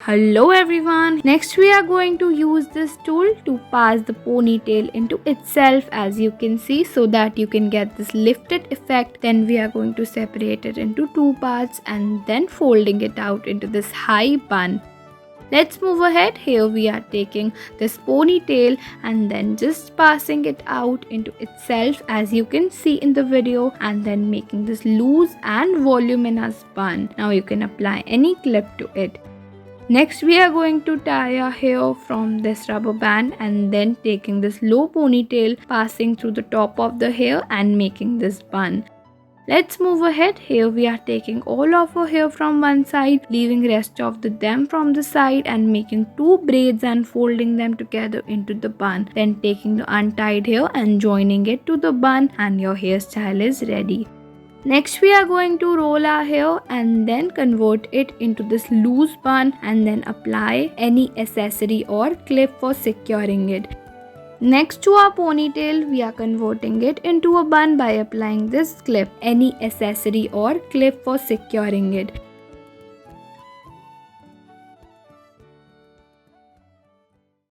Hello everyone. Next we are going to use this tool to pass the ponytail into itself, as you can see, so that you can get this lifted effect. Then we are going to separate it into two parts and then folding it out into this high bun. Let's move ahead. Here we are taking this ponytail and then just passing it out into itself, as you can see in the video, and then making this loose and voluminous bun. Now you can apply any clip to it. Next we are going to tie our hair from this rubber band and then taking this low ponytail, passing through the top of the hair and making this bun. Let's move ahead. Here we are taking all of our hair from one side, leaving rest of them from the side and making two braids and folding them together into the bun. Then taking the untied hair and joining it to the bun, and your hairstyle is ready. Next we are going to roll our hair and then convert it into this loose bun and then apply any accessory or clip for securing it. Next to our ponytail, we are converting it into a bun by applying this clip, any accessory or clip for securing it.